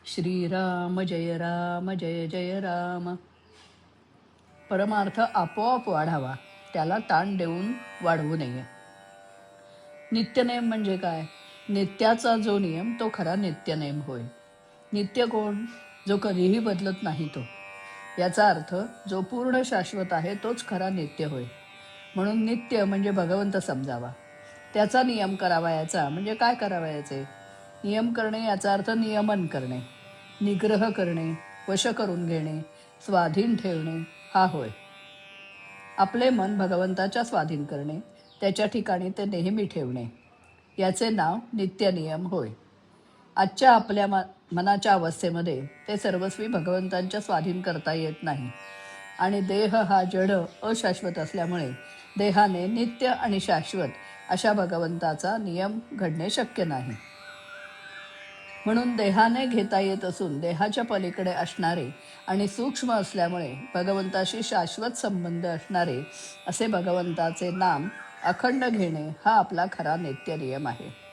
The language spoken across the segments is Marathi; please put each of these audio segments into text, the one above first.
श्रीराम जय जय राम. परमार्थ आपोआप वाढावा, त्याला ताण देऊन वाढवू नये. नित्यनेम म्हणजे काय? नित्याचा जो नियम तो खरा नित्यनेम होय. नित्य कोण? जो कधीही बदलत नाही तो. याचा अर्थ जो पूर्ण शाश्वत आहे तोच खरा नित्य होय. म्हणून नित्य म्हणजे भगवंत समजावा, त्याचा नियम करावयाचा. म्हणजे काय करावयाचे? नियम करणे याचा अर्थ नियमन करणे, निग्रह करणे, वश करून घेणे, स्वाधीन ठेवणे हा होय. आपले मन भगवंताच्या स्वाधीन करणे, त्याच्या ठिकाणी ते नेहमी ठेवणे, याचे नाव नित्यनियम होय. आजच्या आपल्या मनाच्या अवस्थेमध्ये ते सर्वस्वी भगवंतांच्या स्वाधीन करता येत नाही. आणि देह हा जड अशाश्वत असल्यामुळे देहाने नित्य आणि शाश्वत अशा भगवंताचा नियम घडणे शक्य नाही. म्हणून देहाने घेता येत असून देहाच्या पलीकडे असणारे आणि सूक्ष्म असल्यामुळे भगवंताशी शाश्वत संबंध असणारे असे भगवंताचे नाम अखंड घेणे हा आपला खरा नित्य नियम आहे.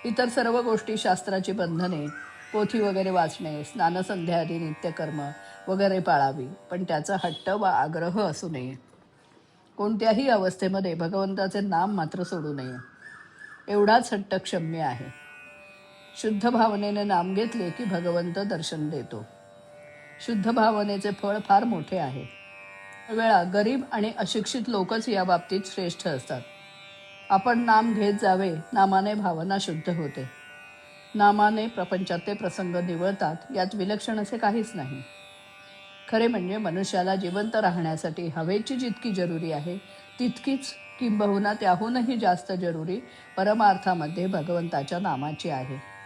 इतर सर्व गोष्टी, शास्त्राची बंधने, पोथी वगैरे वाचणे, स्नानसंध्या आदी नित्यकर्म वगैरे पाळावी, पण त्याचा हट्ट वा आग्रह असू नये. कोणत्याही अवस्थेमध्ये भगवंताचे नाम मात्र सोडू नये, एवढाच हट्ट क्षम्य आहे. शुद्ध भावनेने नाम घेतले की भगवंत दर्शन देतो. शुद्ध भावनेचे फळ फार मोठे आहे. वेळा गरीब आणि अशिक्षित लोकच या बाबतीत श्रेष्ठ असतात. आपण नाम घेत जावे, नामाने भावना शुद्ध होते. नामाने प्रपंचाचे प्रसंग निवळतात, यात विलक्षण असे काहीच नाही. खरे म्हणजे मनुष्याला जिवंत राहण्यासाठी हवेची जितकी जरुरी आहे तितकीच, किंबहुना त्याहूनही जास्त जरुरी परमार्थामध्ये भगवंताच्या नामाची आहे.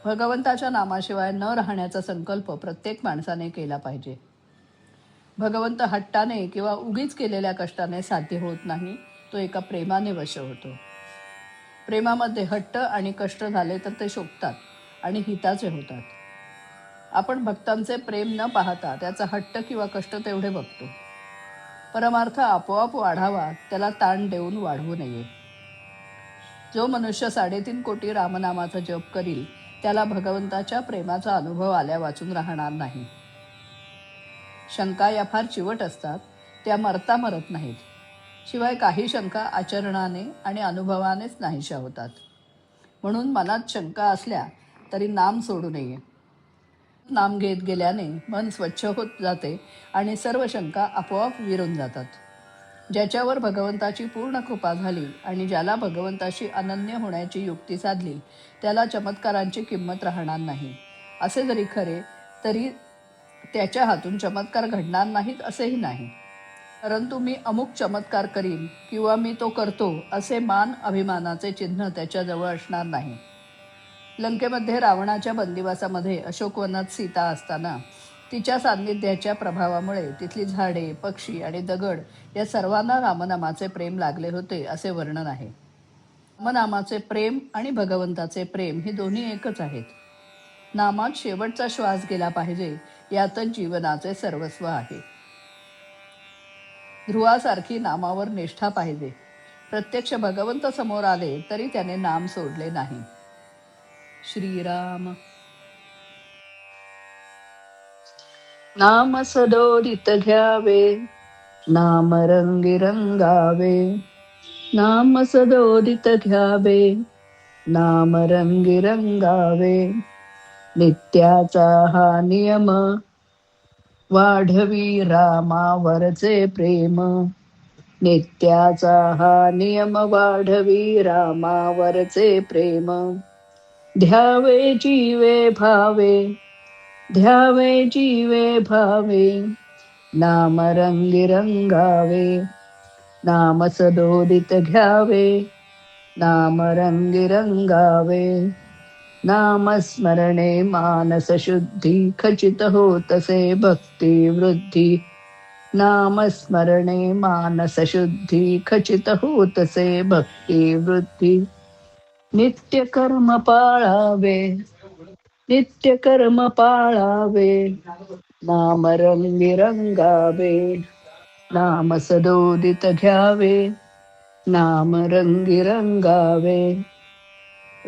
भगवंताच्या नामाशिवाय न राहण्याचा संकल्प प्रत्येक माणसाने केला पाहिजे. भगवंत हट्टाने किंवा उगीच केलेल्या कष्टाने साध्य होत नाही, तो एका प्रेमाने वश होतो. प्रेमामध्ये हट्ट आणि कष्ट झाले तर ते शोभतात आणि हिताचे होतात. आपण भक्तांचे प्रेम न पाहता त्याचा हट्ट किंवा कष्ट तेवढे बघतो. परमार्थ आपोआप वाढावा, त्याला ताण देऊन वाढवू नये. जो मनुष्य 3.5 कोटी रामनामाचा जप करील त्याला भगवंताच्या प्रेमाचा अनुभव आल्या वाचून राहणार नाही. शंका या फार चिवट असतात, त्या मरता मरत नाहीत. शिवाय काही शंका आचरणाने आणि अनुभवानेच नाहीशा होतात. म्हणून मनात शंका असल्या तरी नाम सोडू नये. नाम घेत गेल्याने मन स्वच्छ होत जाते आणि सर्व शंका आपोआप विरून जातात. ज्याच्यावर भगवंताची पूर्ण कृपा झाली आणि ज्याला भगवंताशी अनन्य होण्याची युक्ती साधली त्याला चमत्कारांची किंमत राहणार नाही. असे जरी खरे तरी त्याच्या हातून चमत्कार घडणार नाहीत असेही नाही. परंतु मी अमुक चमत्कार करीन किंवा मी तो करतो असे मान अभिमानाचे चिन्ह त्याच्याजवळ असणार नाही. लंकेमध्ये रावणाच्या बंदिवासामध्ये अशोकवनात सीता असताना तिच्या सान्निध्याच्या प्रभावामुळे तिथली झाडे, पक्षी आणि दगड या सर्वांना रामनामाचे प्रेम लागले होते असे वर्णन आहे. रामनामाचे प्रेम आणि भगवंताचे प्रेम ही दोन्ही एकच आहेत. नामात शेवटचा श्वास गेला पाहिजे, यातच जीवनाचे सर्वस्व आहे. ध्रुवासारखी नामावर निष्ठा पाहिजे. प्रत्यक्ष भगवंत समोर आले तरी त्याने नाम सोडले नाही. श्रीराम. नाम सदोदित घ्यावे, नाम रंगी रंगावे. नाम सदोदित घ्यावे, नाम रंगी रंगावे. नित्याचा हा नियम, वाढवी रामावरचे प्रेम. नित्याचा हा नियम, वाढवी रामावरचे प्रेम. ध्यावे जीवे भावे, ध्यावे जीवे भावे. नाम रंगी रंगावे, नाम सदोदित घ्यावे. नाम रंगी रंगावे. नामस्मरणे मानस शुद्धी, खचित होतसे भक्ती वृद्धी. नामस्मरणे मानस शुद्धी, खचित होतसे भक्ती वृद्धी. नित्य कर्म पाळावे, नित्य कर्म पाळावे. नाम रंगी रंगावे, नाम सदोदित घ्यावे. नाम रंगी रंगावे.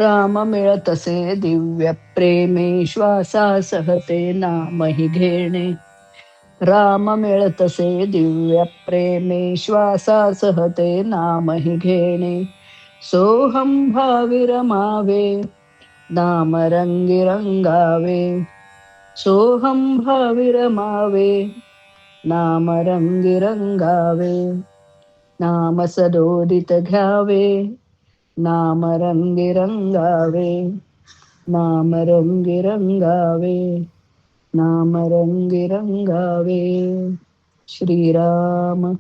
राम मिळतसे दिव्य प्रेमे श्वासासह ते नामहि घेणे. राम मिळतसे दिव्य प्रेमे श्वासासह ते नामहि घेणे. सोहम भावी रमावे नाम रंगी रंगावे. सोहम भावी रमावे नाम रंगी रंगावे. नाम सदोदित घ्यावे नाम रंगी रंगावे. नाम रंगी रंगावे नाम रंगी रंगावे. श्रीराम